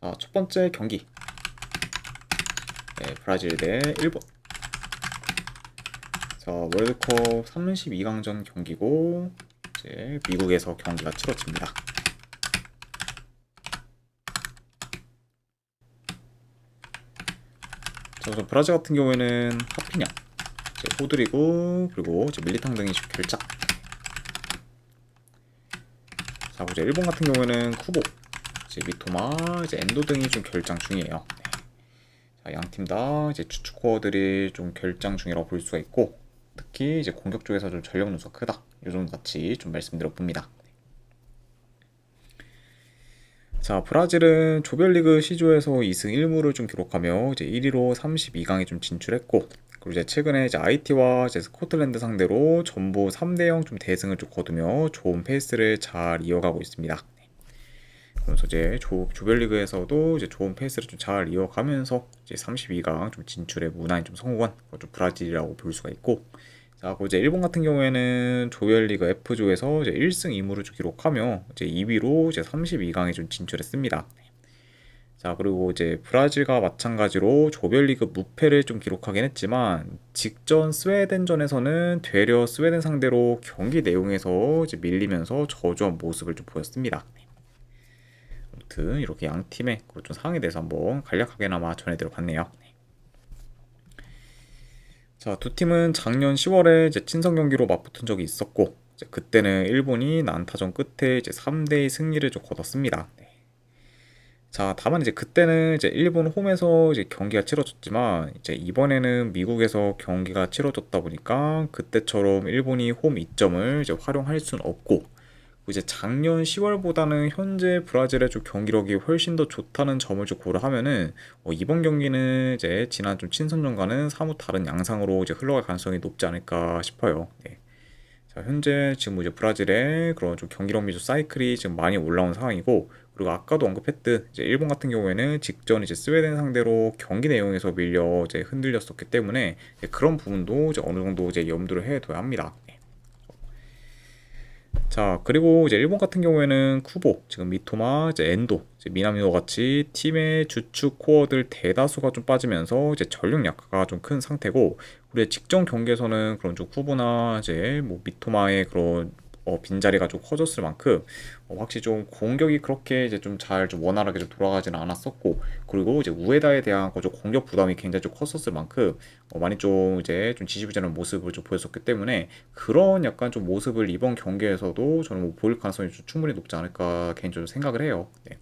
자, 첫 번째 경기. 네, 브라질 대 일본. 자, 월드컵 32강전 경기고 이제 미국에서 경기가 치러집니다. 자, 우선 브라질 같은 경우에는 하피냐, 이제 호드리고, 그리고 이제 밀리탕 등이 지금 결장. 자, 이제 일본 같은 경우에는 쿠보, 이제 미토마, 이제 엔도 등이 좀 결장 중이에요. 네. 자, 양 팀 다 이제 주축 코어들이 좀 결장 중이라고 볼 수가 있고, 특히 이제 공격 쪽에서 좀 전력 누수가 크다. 이 정도 같이 좀 말씀드려 봅니다. 자, 브라질은 조별리그 C조에서 2승 1무를 좀 기록하며 이제 1위로 32강에 좀 진출했고, 그리고 이제 최근에 이제 IT와 이제 스코틀랜드 상대로 전부 3대0 좀 대승을 좀 거두며 좋은 페이스를 잘 이어가고 있습니다. 그래서 이제 조별리그에서도 이제 좋은 페이스를 좀 잘 이어가면서 이제 32강 좀 진출에 무난히 좀 성공한 좀 브라질이라고 볼 수가 있고, 자, 그리고 이제 일본 같은 경우에는 조별리그 F조에서 이제 1승 2무를 좀 기록하며 이제 2위로 이제 32강에 좀 진출했습니다. 자, 그리고 이제 브라질과 마찬가지로 조별리그 무패를 좀 기록하긴 했지만 직전 스웨덴전에서는 되려 스웨덴 상대로 경기 내용에서 이제 밀리면서 저조한 모습을 좀 보였습니다. 아무튼 이렇게 양 팀의 좀 상황에 대해서 한번 간략하게나마 전해드려 봤네요. 자, 두 팀은 작년 10월에 이제 친선 경기로 맞붙은 적이 있었고, 이제 그때는 일본이 난타전 끝에 이제 3대2 승리를 좀 거뒀습니다. 네. 자, 다만 이제 그때는 이제 일본 홈에서 이제 경기가 치러졌지만, 이제 이번에는 미국에서 경기가 치러졌다 보니까 그때처럼 일본이 홈 이점을 이제 활용할 수는 없고, 이제 작년 10월보다는 현재 브라질의 좀 경기력이 훨씬 더 좋다는 점을 좀 고려하면은 이번 경기는 이제 지난 좀 친선전과는 사뭇 다른 양상으로 이제 흘러갈 가능성이 높지 않을까 싶어요. 네. 자, 현재 지금 이제 브라질의 그런 좀 경기력 미조 사이클이 지금 많이 올라온 상황이고, 그리고 아까도 언급했듯 이제 일본 같은 경우에는 직전 이제 스웨덴 상대로 경기 내용에서 밀려 이제 흔들렸었기 때문에 이제 그런 부분도 이제 어느 정도 이제 염두를 해둬야 합니다. 네. 자, 그리고 이제 일본 같은 경우에는 쿠보, 지금 미토마, 이제 엔도, 이제 미나미노 같이 팀의 주축 코어들 대다수가 좀 빠지면서 이제 전력 약화가 좀 큰 상태고, 우리 직전 경기에서는 그런 좀 쿠보나 이제 뭐 미토마의 그런 빈자리가 좀 커졌을 만큼 확실히 좀 공격이 그렇게 이제 좀 잘 좀 원활하게 좀 돌아가지는 않았었고, 그리고 이제 우에다에 대한 좀 공격 부담이 굉장히 좀 컸었을 만큼 많이 좀 이제 좀 지지부진한 모습을 좀 보였었기 때문에 그런 약간 좀 모습을 이번 경기에서도 저는 뭐 보일 가능성이 좀 충분히 높지 않을까 개인적으로 생각을 해요. 네.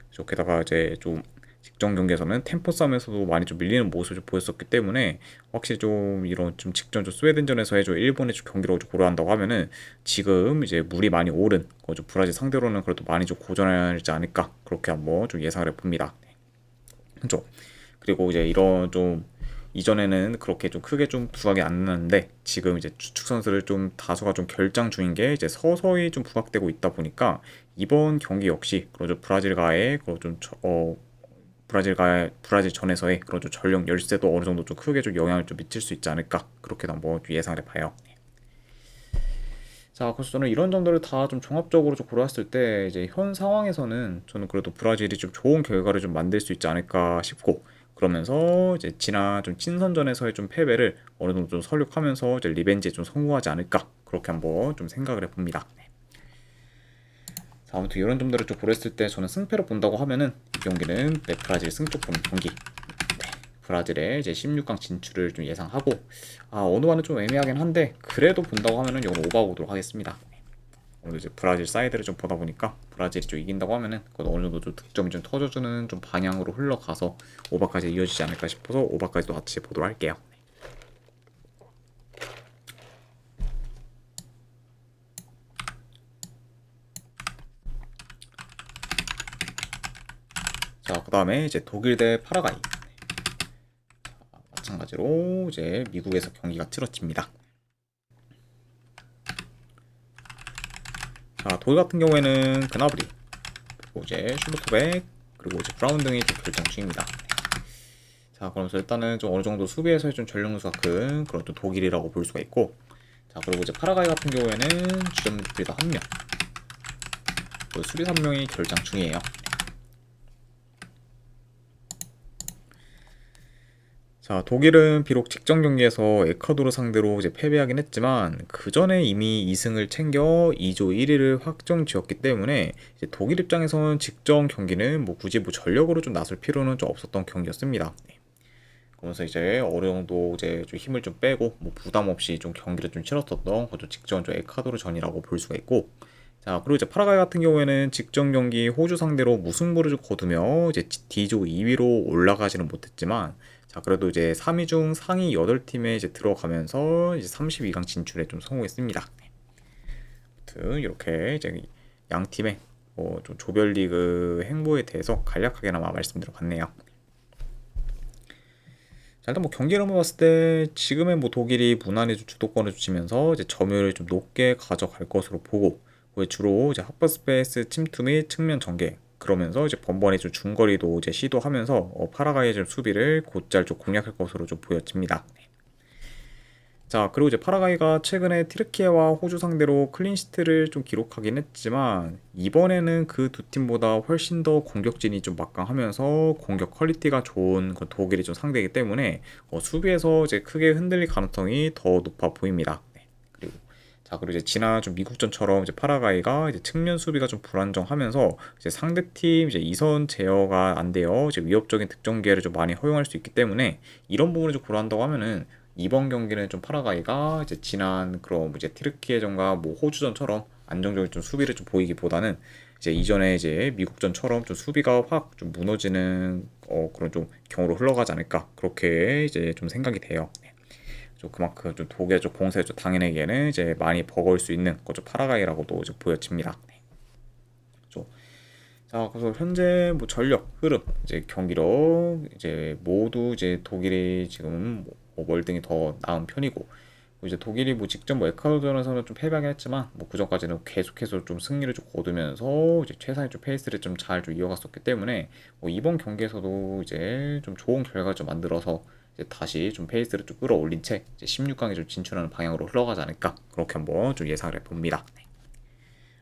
그래서 게다가 이제 좀 직전 경기에서는 템포 싸움에서도 많이 좀 밀리는 모습을 좀 보였었기 때문에 확실히 좀 이런 좀 직전 좀 스웨덴전에서 해줘 일본의 좀 경기력을 좀 고려한다고 하면은 지금 이제 물이 많이 오른 좀 브라질 상대로는 그래도 많이 좀 고전하지 않을까 그렇게 한번 좀 예상을 해봅니다. 그렇죠. 그리고 이제 이런 좀 이전에는 그렇게 좀 크게 좀 부각이 안 나는데 지금 이제 주축 선수를 좀 다수가 좀 결장 중인 게 이제 서서히 좀 부각되고 있다 보니까 이번 경기 역시 그런 좀 브라질과의 그런 좀 브라질 전에서의 그런 좀 전력 열세도 어느 정도 좀 크게 좀 영향을 좀 미칠 수 있지 않을까 그렇게도 한번 좀 예상을 해봐요. 자, 그래서 저는 이런 점들을 다 좀 종합적으로 좀 고려했을 때 이제 현 상황에서는 저는 그래도 브라질이 좀 좋은 결과를 좀 만들 수 있지 않을까 싶고, 그러면서 이제 지난 좀 친선전에서의 좀 패배를 어느 정도 좀 설득하면서 이제 리벤지에 좀 성공하지 않을까 그렇게 한번 좀 생각을 해봅니다. 자, 아무튼 이런 점들을 좀 고려했을 때 저는 승패로 본다고 하면은 이 경기는 브라질 승쪽 보는 경기. 브라질의 이제 16강 진출을 좀 예상하고, 어느 반은 좀 애매하긴 한데 그래도 본다고 하면은 이건 오버보도록 하겠습니다. 오늘 이제 브라질 사이드를 좀 보다 보니까 브라질이 좀 이긴다고 하면은 그것도 어느 정도 좀 득점이 좀 터져주는 좀 방향으로 흘러가서 오바까지 이어지지 않을까 싶어서 오바까지도 같이 보도록 할게요. 자, 그 다음에 이제 독일 대 파라과이. 마찬가지로 이제 미국에서 경기가 치러집니다. 자, 독일 같은 경우에는 그나브리, 그리고 이제 슈루트백, 그리고 이제 브라운 등이 좀 결정 중입니다. 자, 그러면서 일단은 좀 어느 정도 수비에서의 좀 전력 누수가 큰 그런 또 독일이라고 볼 수가 있고, 자, 그리고 이제 파라과이 같은 경우에는 주전 미드필더 1명, 수비 3명이 결장 중이에요. 자, 독일은 비록 직전 경기에서 에콰도르 상대로 이제 패배하긴 했지만 그 전에 이미 2승을 챙겨 2조 1위를 확정 지었기 때문에 이제 독일 입장에서는 직전 경기는 뭐 굳이 뭐 전력으로 좀 나설 필요는 좀 없었던 경기였습니다. 네. 그러면서 이제 어느 정도 이제 좀 힘을 좀 빼고 뭐 부담 없이 좀 경기를 좀 치렀었던 그좀 직전 좀 에콰도르 전이라고 볼 수가 있고, 자, 그리고 이제 파라과이 같은 경우에는 직전 경기 호주 상대로 무승부를 좀 거두며 이제 D조 2위로 올라가지는 못했지만, 자, 그래도 이제 3위 중 상위 8팀에 이제 들어가면서 이제 32강 진출에 좀 성공했습니다. 아무튼 이렇게 이제 양 팀의 좀 조별리그 행보에 대해서 간략하게나마 말씀드려봤네요. 자, 일단 뭐 경기를 한번 봤을 때 지금의 뭐 독일이 무난히 좀 주도권을 주면서 이제 점유율을 좀 높게 가져갈 것으로 보고, 주로 이제 하프 스페이스 침투 및 측면 전개, 그러면서 이제 번번이 좀 중거리도 이제 시도하면서 파라과이의 좀 수비를 곧잘 좀 공략할 것으로 좀 보여집니다. 자, 그리고 이제 파라과이가 최근에 티르키예와 호주 상대로 클린시트를 좀 기록하긴 했지만 이번에는 그 두 팀보다 훨씬 더 공격진이 좀 막강하면서 공격 퀄리티가 좋은 그 독일이 좀 상대이기 때문에 수비에서 이제 크게 흔들릴 가능성이 더 높아 보입니다. 네. 그리고 자, 그리고 이제 지난 좀 미국전처럼 이제 파라과이가 이제 측면 수비가 좀 불안정하면서 이제 상대팀 이제 이선 제어가 안 돼요. 이제 위협적인 득점 기회를 좀 많이 허용할 수 있기 때문에 이런 부분을 좀 고려한다고 하면은 이번 경기는 좀 파라과이가 이제 지난 그런 이제 티르키예전과 뭐 호주전처럼 안정적인 좀 수비를 좀 보이기보다는 이제 이전에 이제 미국전처럼 좀 수비가 확 좀 무너지는 그런 좀 경우로 흘러가지 않을까, 그렇게 이제 좀 생각이 돼요. 네. 좀 그만큼 좀 독일의 좀 공세를 좀 당해내기에는 이제 많이 버거울 수 있는 그좀 파라과이라고도 이제 보여집니다. 네. 자, 그래서 현재 뭐 전력, 흐름, 이제 경기력 이제 모두 이제 독일이 지금 뭐 월등히 더 나은 편이고, 뭐 이제 독일이 뭐 직접 뭐 에콰도르전에서는 좀 패배하긴 했지만 뭐 그전까지는 계속해서 좀 승리를 좀 거두면서 이제 최상의 좀 페이스를 좀 잘 좀 이어갔었기 때문에 뭐 이번 경기에서도 이제 좀 좋은 결과를 좀 만들어서 이제 다시 좀 페이스를 좀 끌어올린 채 이제 16강에 좀 진출하는 방향으로 흘러가지 않을까, 그렇게 한번 좀 예상을 해봅니다. 네.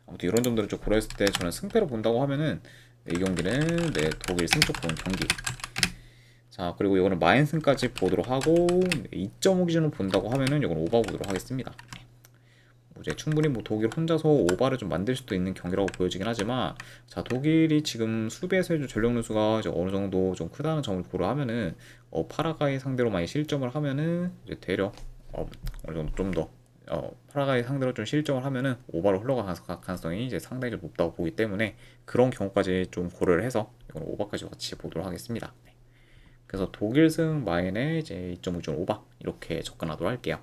아무튼 이런 점들을 좀 고려했을 때 저는 승패로 본다고 하면은 이 경기는 독일 승쪽 보는 경기. 자, 그리고 이거는 마인승까지 보도록 하고 2.5 기준으로 본다고 하면은 이건 오바 보도록 하겠습니다. 뭐 이제 충분히 뭐 독일 혼자서 오바를 좀 만들 수도 있는 경기라고 보여지긴 하지만, 자, 독일이 지금 수비에서의 좀 전력 누수가 이제 어느 정도 좀 크다는 점을 고려하면은 파라과이 상대로 많이 실점을 하면은 이제 대략 어느 정도 좀 더 파라과이 상대로 좀 실점을 하면은 오바로 흘러갈 가능성이 이제 상당히 좀 높다고 보기 때문에 그런 경우까지 좀 고려를 해서 이건 오바까지 같이 보도록 하겠습니다. 네. 그래서 독일승 마인에 이제 2.5점 오바 이렇게 접근하도록 할게요.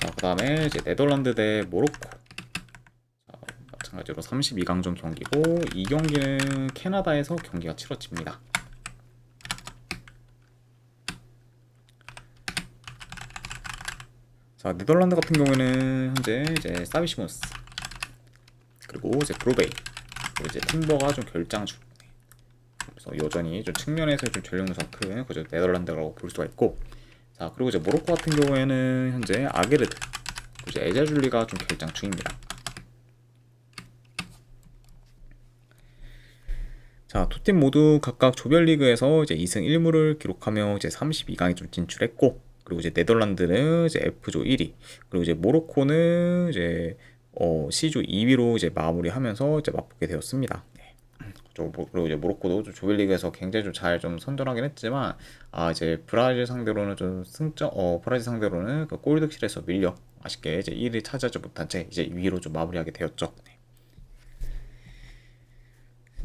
자, 그 다음에 이제 네덜란드 대 모로코. 자, 마찬가지로 32강전 경기고 이 경기는 캐나다에서 경기가 치러집니다. 자, 네덜란드 같은 경우에는 현재 이제 사비시모스, 그리고 이제 브로베이, 그리고 이제 팀버가 좀 결장주. 그래서 여전히 좀 측면에서 좀 전력 누수가 큰 그저 네덜란드라고 볼 수가 있고, 자, 그리고 이제 모로코 같은 경우에는 현재 아게르드, 그리고 이제 에자줄리가 좀 결장 중입니다. 자, 두 팀 모두 각각 조별리그에서 이제 2승 1무를 기록하며 이제 32강에 좀 진출했고, 그리고 이제 네덜란드는 이제 F조 1위, 그리고 이제 모로코는 이제 C조 2위로 이제 마무리하면서 이제 맞붙게 되었습니다. 네. 그리고 이제 모로코도 좀 조별리그에서 굉장히 좀 잘 좀 선전하긴 했지만, 이제 브라질 상대로는 좀 승점, 브라질 상대로는 그 골득실에서 밀려 아쉽게 이제 1위 차지하지 못한 채 이제 2위로 좀 마무리하게 되었죠. 네.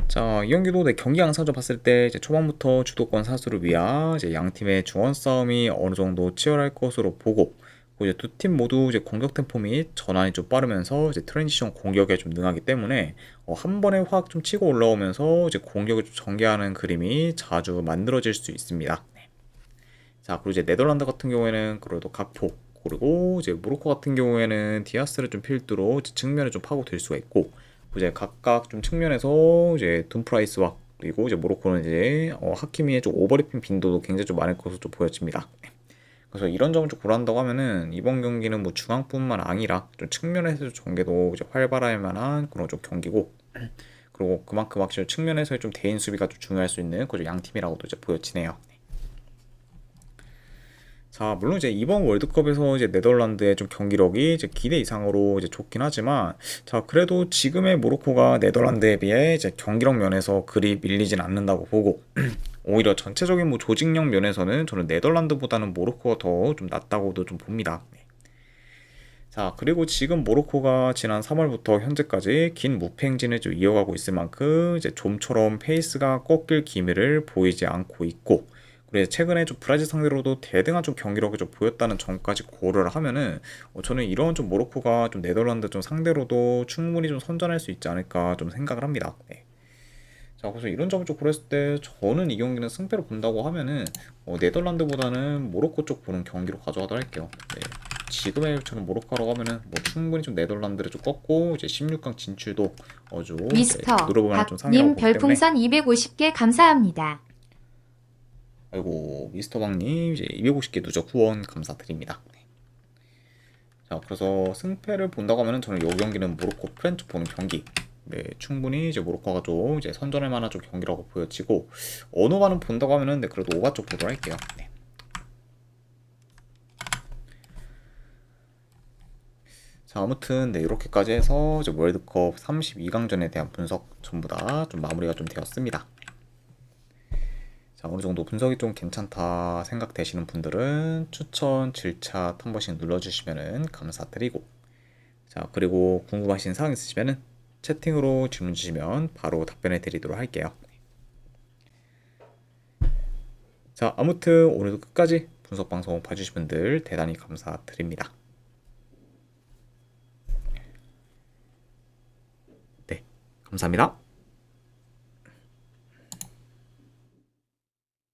자, 이 경기도 내 경기 양상을 봤을 때 이제 초반부터 주도권 사수를 위한 이제 양 팀의 중원 싸움이 어느 정도 치열할 것으로 보고, 그리고 이제 두 팀 모두 이제 공격 템포 및 전환이 좀 빠르면서 이제 트랜지션 공격에 좀 능하기 때문에 한 번에 확 좀 치고 올라오면서 이제 공격을 좀 전개하는 그림이 자주 만들어질 수 있습니다. 자, 그리고 이제 네덜란드 같은 경우에는 그래도 각포, 그리고 이제 모로코 같은 경우에는 디아스를 좀 필두로 이제 측면을 좀 파고들 수가 있고, 이제 각각 좀 측면에서 이제 둠프라이스와 그리고 이제 모로코는 이제 하키미의 좀 오버래핑 빈도도 굉장히 좀 많을 것으로 좀 보여집니다. 그래서 이런 점을 좀 고려한다고 하면은 이번 경기는 뭐 중앙뿐만 아니라 좀 측면에서 전개도 이제 활발할 만한 그런 좀 경기고, 그리고 그만큼 확실히 측면에서의 좀 대인 수비가 좀 중요할 수 있는 그런 양 팀이라고도 이제 보여지네요. 자, 물론 이제 이번 월드컵에서 이제 네덜란드의 좀 경기력이 이제 기대 이상으로 이제 좋긴 하지만, 자, 그래도 지금의 모로코가 네덜란드에 비해 이제 경기력 면에서 그리 밀리진 않는다고 보고, 오히려 전체적인 뭐 조직력 면에서는 저는 네덜란드보다는 모로코가 더 좀 낫다고도 좀 봅니다. 네. 자, 그리고 지금 모로코가 지난 3월부터 현재까지 긴 무패 행진을 좀 이어가고 있을 만큼 이제 좀처럼 페이스가 꺾일 기미를 보이지 않고 있고, 그리고 최근에 좀 브라질 상대로도 대등한 좀 경기력을 좀 보였다는 점까지 고려를 하면은, 저는 이런 좀 모로코가 좀 네덜란드 좀 상대로도 충분히 좀 선전할 수 있지 않을까 좀 생각을 합니다. 네. 자, 그래서 이런 점을 좀 고렸을 때 저는 이 경기는 승패로 본다고 하면은 네덜란드보다는 모로코 쪽 보는 경기로 가져가도록 할게요. 네. 지금의 저는 모로코라고 하면은 뭐 충분히 좀 네덜란드를 좀 꺾고 이제 16강 진출도 아주 이제 미스터 노려볼 만한 좀 상이라고 박님 보기 때문에. 별풍선 250개 감사합니다. 아이고, 미스터 박님 이제 250개 누적 후원 감사드립니다. 네. 자, 그래서 승패를 본다고 하면은 저는 이 경기는 모로코 프렌치 보는 경기. 네, 충분히 이제 모로코가 좀 이제 선전할 만한 좀 경기라고 보여지고, 언어가는 본다고 하면은 네, 그래도 오가 쪽 보도록 할게요. 네. 자, 아무튼 네, 이렇게까지 해서 이제 월드컵 32강전에 대한 분석 전부 다 좀 마무리가 좀 되었습니다. 자, 어느 정도 분석이 좀 괜찮다 생각되시는 분들은 추천, 질차 한 번씩 눌러주시면 감사드리고, 자, 그리고 궁금하신 사항 있으시면은 채팅으로 질문 주시면 바로 답변해 드리도록 할게요. 자, 아무튼 오늘도 끝까지 분석 방송 봐주신 분들 대단히 감사드립니다. 네, 감사합니다.